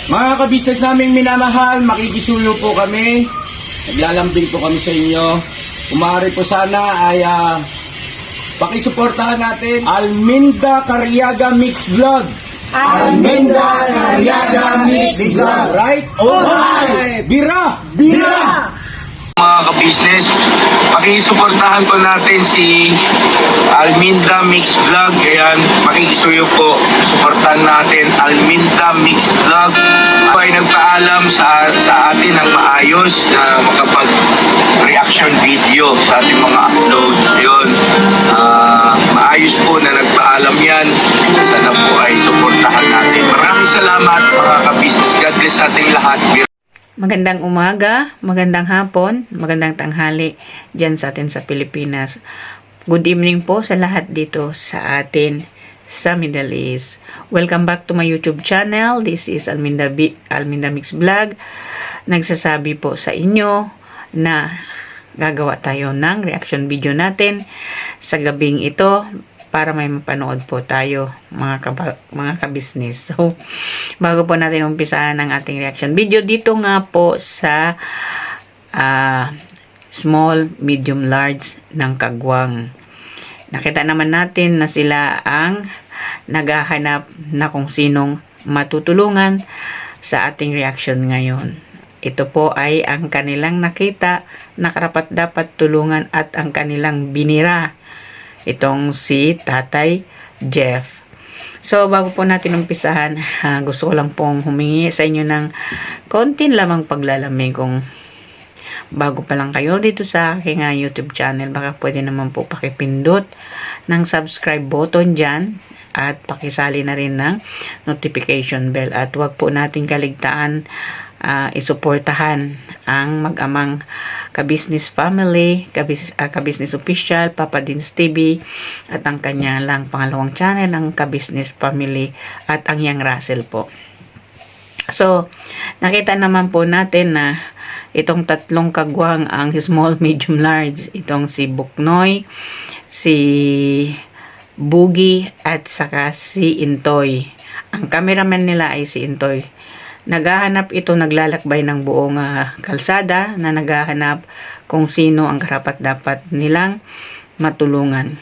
Mga kabisnes naming minamahal, makikisuyo po kami. Naglalambing po kami sa inyo. Kumari po sana ay pakisuportahan natin Alminda Cariaga Mix Vlog. Alminda Cariaga Mix Vlog. Right? Alright! Bira! Bira! Mga kabisnes, pakisuportahan po natin si Alminda Mix Vlog. Ayan, makikisuyo po, suportahan natin Alminda Mix Vlog. Ako ay nagpaalam sa atin ng maayos na makapag-reaction video sa ating mga uploads. Yun, maayos po na nagpaalam yan. Sana po ay suportahan natin. Maraming salamat mga kabisnes. God bless sa ating lahat. Magandang umaga, magandang hapon, magandang tanghali dyan sa atin sa Pilipinas. Good evening po sa lahat dito sa atin sa Middle East. Welcome back to my YouTube channel. This is Alminda Mix Vlog. Nagsasabi po sa inyo na gagawa tayo ng reaction video natin sa gabing ito para may mapanood po tayo mga kabisnes. So, bago po natin umpisahan ang ating reaction video, dito nga po sa small, medium, large ng Kagwang. Nakita naman natin na sila ang naghahanap na kung sinong matutulungan sa ating reaction ngayon. Ito po ay ang kanilang nakita na karapat-dapat tulungan at ang kanilang binira. Itong si Tatay Jeff. So, bago po natin umpisahan, gusto ko lang pong humingi sa inyo ng kontin lamang paglalamig. Kung bago pa lang kayo dito sa aking YouTube channel, baka pwede naman po pakipindot ng subscribe button dyan at pakisali na rin ng notification bell. At wag po natin kaligtaan isuportahan ang mag-amang Kabisnes Family, Kabisnes Official, Papa Dins TV, at ang kanya lang pangalawang channel, ang Kabisnes Family, at ang Yang Russell po. So, nakita naman po natin na itong tatlong kagwang, ang small, medium, large, itong si Buknoy, si Boogie, at saka si Intoy. Ang cameraman nila ay si Intoy. Naghahanap ito, naglalakbay ng buong kalsada na naghahanap kung sino ang karapat-dapat nilang matulungan.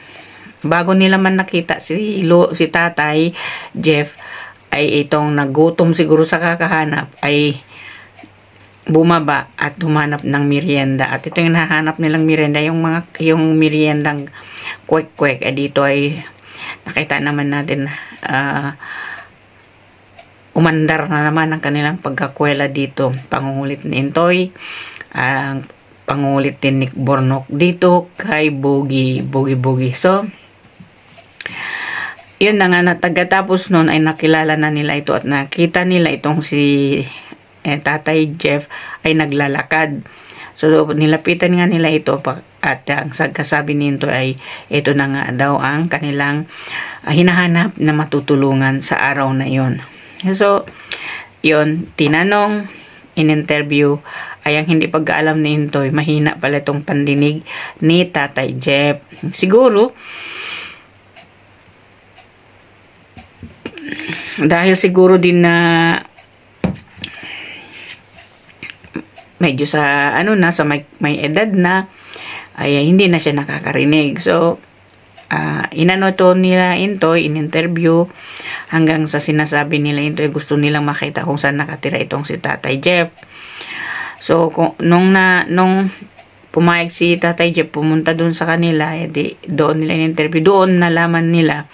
Bago nila man nakita si Tatay Jeff, ay itong nagutom siguro sa kakahanap, ay bumaba at humanap ng merienda. At ito yung nahanap nilang merienda, yung meriendang kwek-kwek. Dito ay nakita naman natin umandar na naman ang kanilang pagkakwela dito. Pangungulit ni Intoy, ang pangungulit din ni Bornok dito kay Boogie. So, yun na nga, natagkatapos nun ay nakilala na nila ito at nakita nila itong si Tatay Jeff ay naglalakad. So, nilapitan nga nila ito at ang kasabi nito ay ito na nga daw ang kanilang hinahanap na matutulungan sa araw na yon. So, yun, tinanong, in-interview, ay ang hindi pagkaalam ni Intoy, mahina pala itong pandinig ni Tatay Jeff. Siguro, dahil siguro din na medyo sa sa may edad na, ay hindi na siya nakakarinig. So, inano to nila Intoy, in-interview, hanggang sa sinasabi nila Intoy, gusto nilang makita kung saan nakatira itong si Tatay Jeff. So, nung pumayag si Tatay Jeff, pumunta doon sa kanila, doon nila in-interview, doon nalaman nila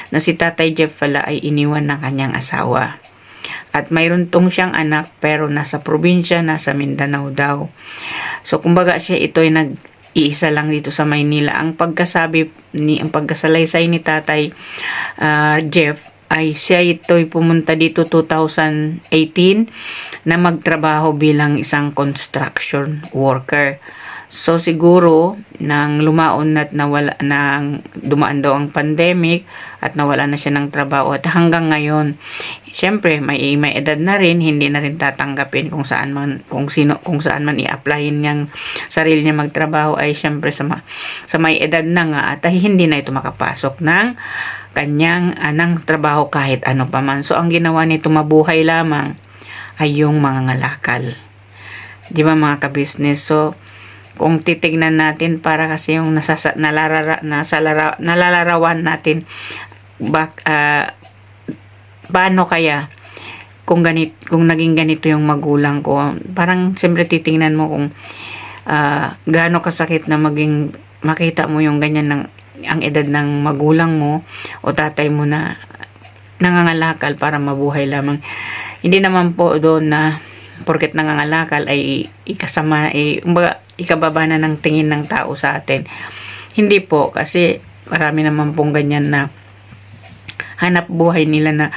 na si Tatay Jeff pala ay iniwan ng kanyang asawa. At mayroon tong siyang anak, pero nasa probinsya, nasa Mindanao daw. So, kumbaga siya ito'y iisa lang dito sa Maynila. Ang pagkasalaysay ni Tatay Jeff ay siya ito'y pumunta dito 2018 na magtrabaho bilang isang construction worker. So siguro nang lumaon at dumaan daw ang pandemic at nawala na siya ng trabaho at hanggang ngayon, syempre may edad na rin, hindi na rin tatanggapin kung saan man i-applyin niyang sarili niya magtrabaho, ay syempre sa may edad na nga at hindi na ito makapasok ng kanyang anang trabaho kahit ano pa man. So ang ginawa nito, mabuhay lamang ay yung mga ngalakal. Di ba mga ka-business? So, kung titignan natin para kasi yung nalalarawan natin paano kaya kung naging ganito yung magulang ko, parang siyempre titingnan mo kung gaano kasakit na makita mo yung ganyan ang edad ng magulang mo o tatay mo na nangangalakal para mabuhay lamang. Hindi naman po doon na porket nangangalakal ay ikababa na ng tingin ng tao sa atin. Hindi po, kasi marami naman pong ganyan na hanap buhay nila na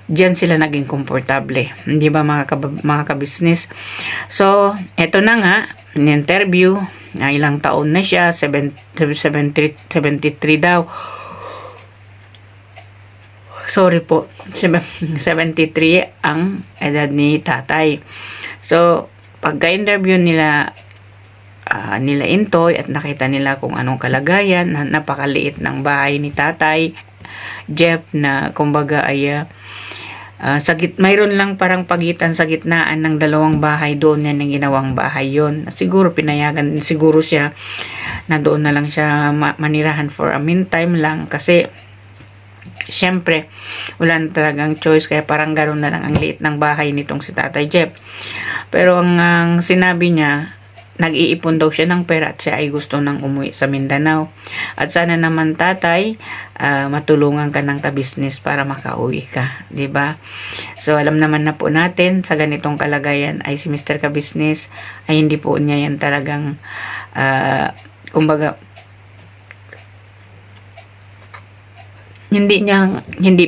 diyan sila naging komportable. Hindi ba mga ka-business? So, eto na nga, in-interview, ilang taon na siya, 73 daw. Sorry po, 73 ang edad ni tatay. So, pagka-interview nila Intoy at nakita nila kung anong kalagayan, napakaliit ng bahay ni tatay Jeff na kumbaga ay mayroon lang parang pagitan sa gitnaan ng dalawang bahay, doon yan ang ginawang bahay yon. Siguro pinayagan din siguro siya na doon na lang siya manirahan for a meantime lang, kasi syempre wala na talagang choice, kaya parang ganoon na lang ang liit ng bahay nitong si Tatay Jeff. Pero ang sinabi niya, nag-iipon daw siya ng pera at siya ay gusto nang umuwi sa Mindanao. At sana naman tatay, matulungan ka ng ka-business para makauwi ka, 'di ba? So alam naman na po natin sa ganitong kalagayan ay si Mr. Ka-business ay hindi po niya yan talagang kumbaga hindi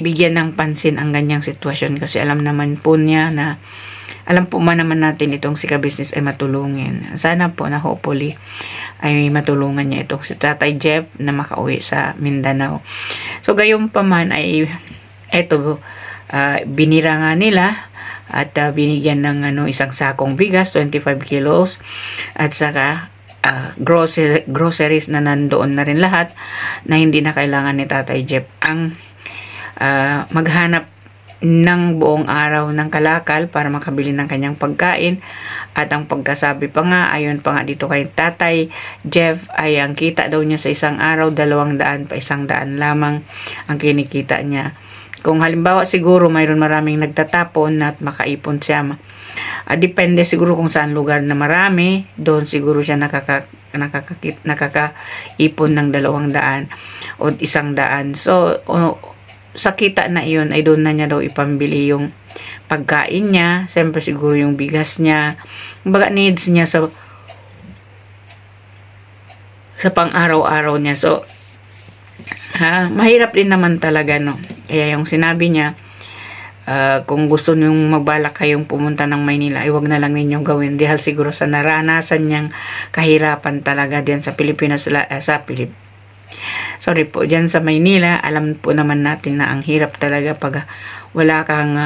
bigyan ng pansin ang ganyang sitwasyon, kasi alam naman po niya na alam po naman natin itong si Ka-business ay matulungin. Sana po na hopefully ay matulungan niya itong si Tatay Jeff na makauwi sa Mindanao. So gayon pa man ay binira nga nila at binigyan ng isang sakong bigas, 25 kilos, at saka groceries na nandoon na rin lahat, na hindi na kailangan ni Tatay Jeff ang maghanap ng buong araw ng kalakal para makabili ng kanyang pagkain. At ang pagkasabi pa nga, ayon pa nga dito kay Tatay Jeff, ay ang kita daw niya sa isang araw 200 pa 100 lamang ang kinikita niya. Kung halimbawa siguro mayroon maraming nagtatapon at makaipon siya, depende siguro kung saan lugar na marami, doon siguro siya nakakaipon ng 200 o 100. So sa kita na iyon ay doon na niya daw ipambili yung pagkain niya, siyempre siguro yung bigas niya, baga needs niya sa pang-araw-araw niya. So mahirap din naman talaga, no? Kaya yung sinabi niya, kung gusto niyong magbalak kayong pumunta ng Maynila, ay wag na lang ninyong gawin dahil siguro sa naranasan niyang kahirapan talaga diyan sa Pilipinas, diyan sa Maynila. Alam po naman natin na ang hirap talaga pag wala kang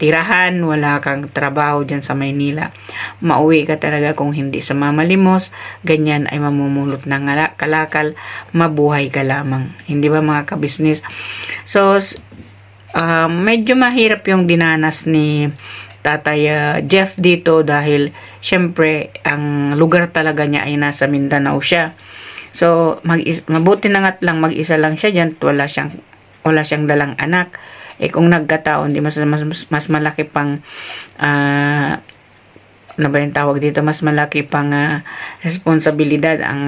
tirahan, wala kang trabaho diyan sa Maynila. Mauwi ka talaga kung hindi sa mamalimos, ganyan ay mamumulot ng kalakal, mabuhay ka lamang. Hindi ba mga ka-business? So medyo mahirap yung dinanas ni Tatay Jeff dito, dahil syempre ang lugar talaga niya ay nasa Mindanao siya. So mabuti na nga't lang mag-isa lang siya diyan, wala siyang dalang anak. Kung nagkataon, di mas malaki pang ano ba yung tawag dito, mas malaki pang responsibilidad ang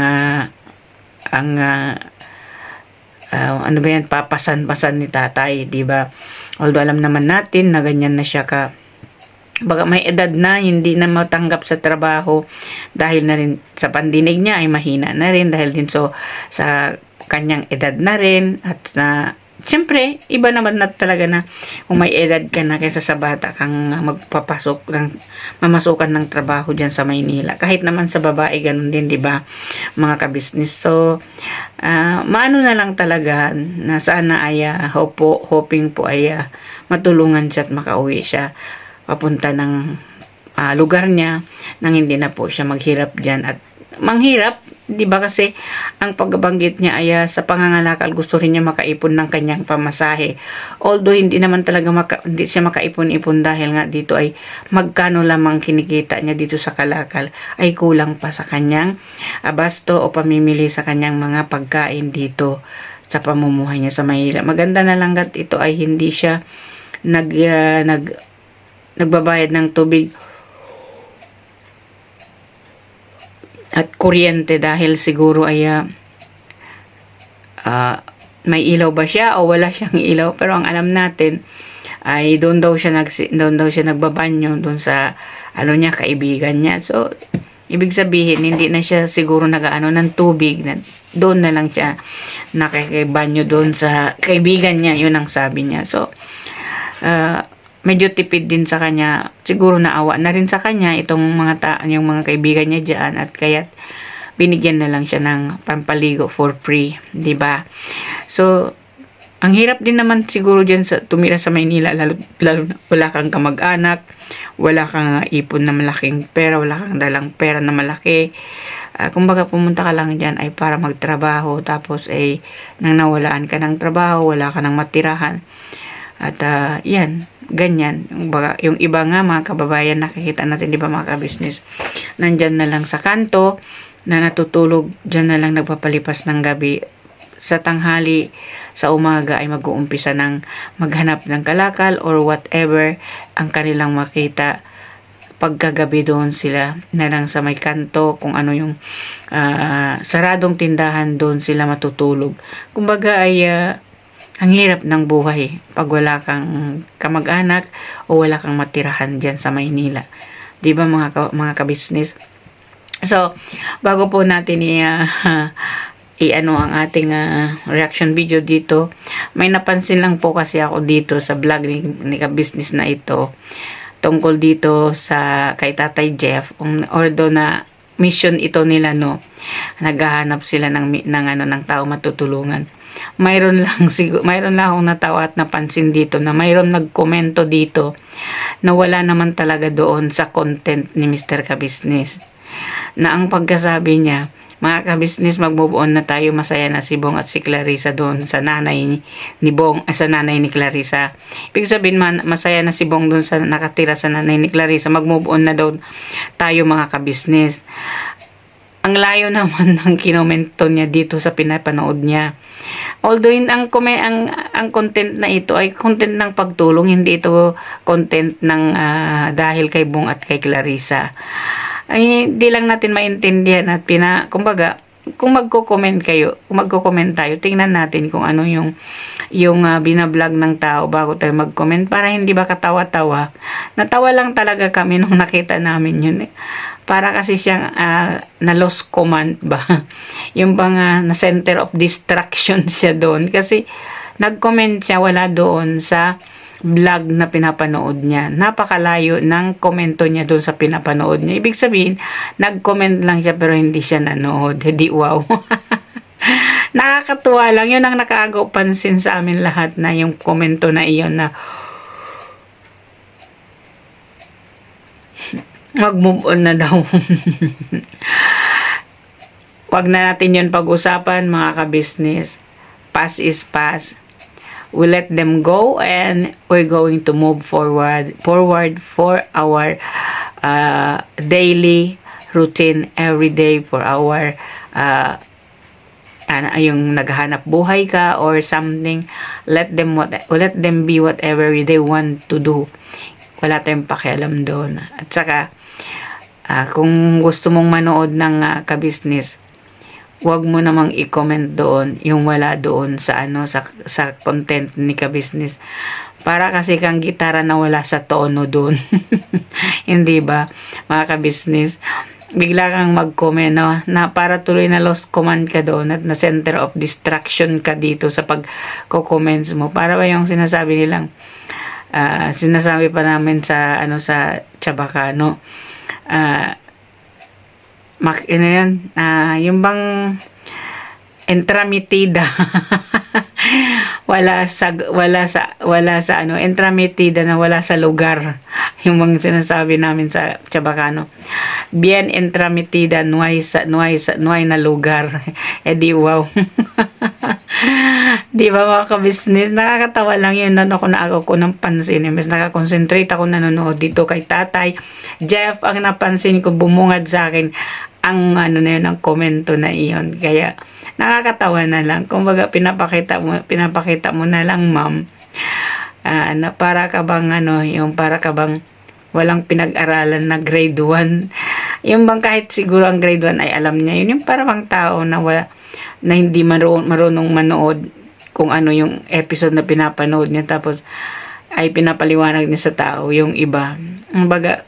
ano ba yan, papasan ni tatay, di ba? Although alam naman natin na ganyan na siya baga may edad na, hindi na matanggap sa trabaho dahil na rin sa pandinig niya ay mahina na rin dahil din sa kanyang edad na rin. At siyempre iba naman na talaga na kung may edad ka na kaysa sa bata kang mamasukan ng trabaho dyan sa Maynila. Kahit naman sa babae ganun din, di ba mga ka-business? So maano na lang talaga na sana ay hoping po ay matulungan siya at makauwi siya papunta ng lugar niya nang hindi na po siya maghirap dyan at manghirap Di ba kasi ang pagbanggit niya ay sa pangangalakal gusto rin niya makaipon ng kanyang pamasahe. Although hindi naman talaga hindi siya makaipon-ipon dahil nga dito ay magkano lamang kinikita niya dito sa kalakal ay kulang pa sa kanyang abasto o pamimili sa kanyang mga pagkain dito sa pamumuhay niya sa Maynila. Maganda na lang at ito ay hindi siya nagbabayad ng tubig at kuryente dahil siguro ay may ilaw ba siya o wala siyang ilaw, pero ang alam natin ay doon daw siya nagbabanyo doon sa niya, kaibigan niya. So ibig sabihin hindi na siya siguro nagaano ng tubig, na doon na lang siya nakikibanyo doon sa kaibigan niya, yun ang sabi niya. So medyo tipid din sa kanya, siguro naawa na rin sa kanya itong yung mga kaibigan niya diyan, at kaya binigyan na lang siya ng pampaligo for free, 'di ba? So ang hirap din naman siguro diyan sa tumira sa Maynila, lalo na wala kang kamag-anak, wala kang ipon na malaking pera, wala kang dalang pera na malaki. Kumbaga pumunta ka lang diyan ay para magtrabaho, tapos ay nang nawalaan ka ng trabaho, wala ka ng matirahan. At yan, ganyan. Yung iba nga mga kababayan, nakikita natin, di ba mga ka-business, nandyan na lang sa kanto, na natutulog, dyan na lang nagpapalipas ng gabi. Sa tanghali, sa umaga ay mag-uumpisa ng maghanap ng kalakal or whatever ang kanilang makita. Pagkagabi doon sila na lang sa may kanto, kung ano yung saradong tindahan, doon sila matutulog. Kumbaga ay ang hirap ng buhay pag wala kang kamag-anak o wala kang matirahan dyan sa Maynila. Di ba mga ka-business? So, bago po natin i-ano ang ating reaction video dito, may napansin lang po kasi ako dito sa vlog ni ka-business na ito, tungkol dito sa kay Tatay Jeff, although na mission ito nila, no, naghahanap sila ng tao matutulungan. Mayroon lang akong natawa at napansin dito na mayroon nagkomento dito na wala naman talaga doon sa content ni Mr. Ka-business, na ang pagkasabi niya, mga ka-business, mag-move on na tayo, masaya na si Bong at si Clarissa doon sa nanay ni Bong, sa nanay ni Clarissa. Ibig sabihin, masaya na si Bong doon sa nakatira sa nanay ni Clarissa, mag-move on na doon tayo mga ka-business. Ang layo naman ng kinomento niya dito sa pinapanood niya. Although ang content na ito ay content ng pagtulong, hindi ito content ng dahil kay Bong at kay Clarissa. Ay di lang natin maintindihan at kumbaga, kung magko-comment tayo, tingnan natin kung ano yung binablog ng tao bago tayo mag-comment, para hindi ba katawa-tawa. Natawa lang talaga kami nung nakita namin yun. Para kasi siyang na lost command ba. Yung bang na center of distraction siya doon. Kasi nag-comment siya, wala doon sa vlog na pinapanood niya. Napakalayo ng komento niya doon sa pinapanood niya. Ibig sabihin, nag-comment lang siya pero hindi siya nanood. Hindi, wow. Nakakatuwa lang. Yun ang nakaagaw pansin sa amin lahat, na yung komento na iyon na mag-move on na daw. Wag na natin yun pag-usapan mga ka-business. Past is past. We let them go and we're going to move forward for our daily routine every day, for our yung naghahanap buhay ka or something. Let them be whatever they want to do. Wala tayong pakialam doon. At saka kung gusto mong manood ng ka-business, wag mo namang i-comment doon yung wala doon sa sa content ni ka-business, para kasi kang gitara na wala sa tono doon. Hindi ba mga ka-business, bigla kang mag-comment na para tuloy na lost command ka doon at na center of distraction ka dito sa pag-comments mo. Para ba yung sinasabi nilang sinasabi pa namin sa sa Chabacano, yung bang entramitida. wala sa ano, entrametida na wala sa lugar. Yung mga sinasabi namin sa Chabacano. Bien entrametida, no hay na lugar. Di wow. Di ba mga ka-business? Nakakatawa lang yun. Ako ko ng pansin. Mas nakakonsentrate ako nanonood dito kay Tatay Jeff. Ang napansin ko, bumungad sa akin ang ano na yun, ang komento na iyon. Kaya nakakatawa na lang. Kumbaga pinapakita mo na lang, ma'am. Na para ka bang yung para ka bang walang pinag-aralan na grade 1. Yung bang kahit siguro ang grade 1 ay alam niya yun. Yung para bang tao na hindi marunong manood kung ano yung episode na pinapanood niya, tapos ay pinapaliwanag niya sa tao yung iba. Kumbaga,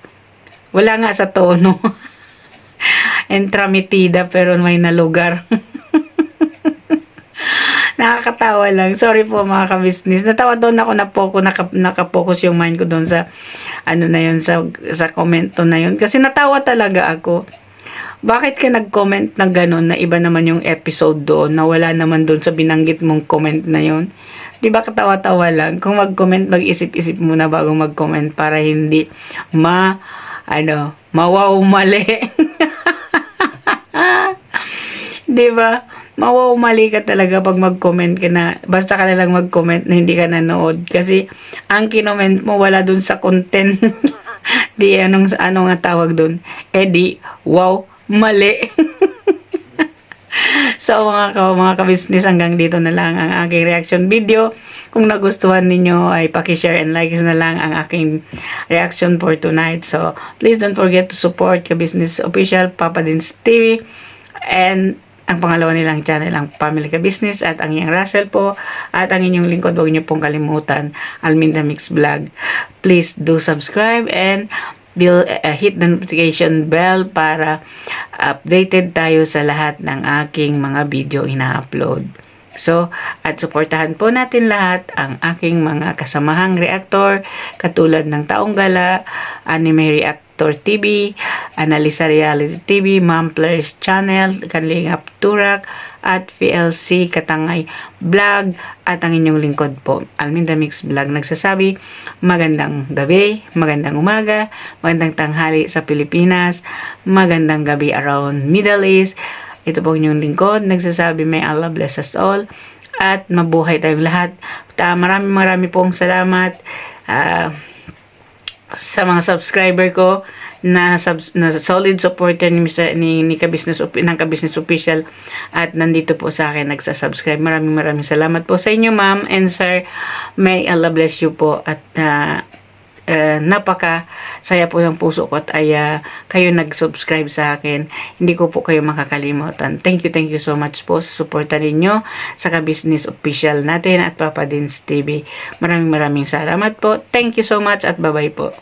wala nga sa tono. Entrametida pero may na lugar. Nakakatawa lang. Sorry po mga ka-business. Natawa doon ako nakapokus yung mind ko doon sa ano na yun, sa komento na yun. Kasi natawa talaga ako. Bakit ka nag-comment na gano'n na iba naman yung episode doon na wala naman doon sa binanggit mong comment na yun? Di ba katawa-tawa lang? Kung mag-comment, mag-isip-isip muna bago mag-comment para hindi mawaw mali. Di ba? Mawaw mali ka talaga pag mag-comment ka na. Basta ka na lang mag-comment na hindi ka nanood. Kasi ang kinoment mo wala dun sa content. Di ano nga tawag dun? Di, wow, mali. So mga ka-business, hanggang dito na lang ang aking reaction video. Kung nagustuhan ninyo ay paki-share and like na lang ang aking reaction for tonight. So please don't forget to support Ka-Business Official, Papa Dins TV, and ang pangalawa nilang channel, ang Family Ka-Business, at ang iyong Russell po, at ang inyong lingkod, huwag niyo pong kalimutan, Alminda Mix Vlog. Please do subscribe and hit the notification bell para updated tayo sa lahat ng aking mga video ina-upload. So, at suportahan po natin lahat ang aking mga kasamahang reactor, katulad ng Taong Gala, Anime Reactor TV, Analisa Reality TV, Mamplers Channel, Kanlingap Turak, at VLC Katangay Vlog, at ang inyong lingkod po, Alminda Mix Vlog, nagsasabi, magandang gabi, magandang umaga, magandang tanghali sa Pilipinas, magandang gabi around Middle East. Ito po inyong lingkod, nagsasabi, may Allah bless us all, at mabuhay tayong lahat. Marami pong salamat sa mga subscriber ko na solid supporter ni Ka-Business Official, at nandito po sa akin nagsasubscribe. Maraming salamat po sa inyo, ma'am and sir. May Allah bless you po, at napaka saya po yung puso ko at kayo nag-subscribe sa akin. Hindi ko po kayo makakalimutan. Thank you so much po sa suporta ninyo sa Ka-Business Official natin at Papa Dins TV. Maraming salamat po. Thank you so much at bye-bye po.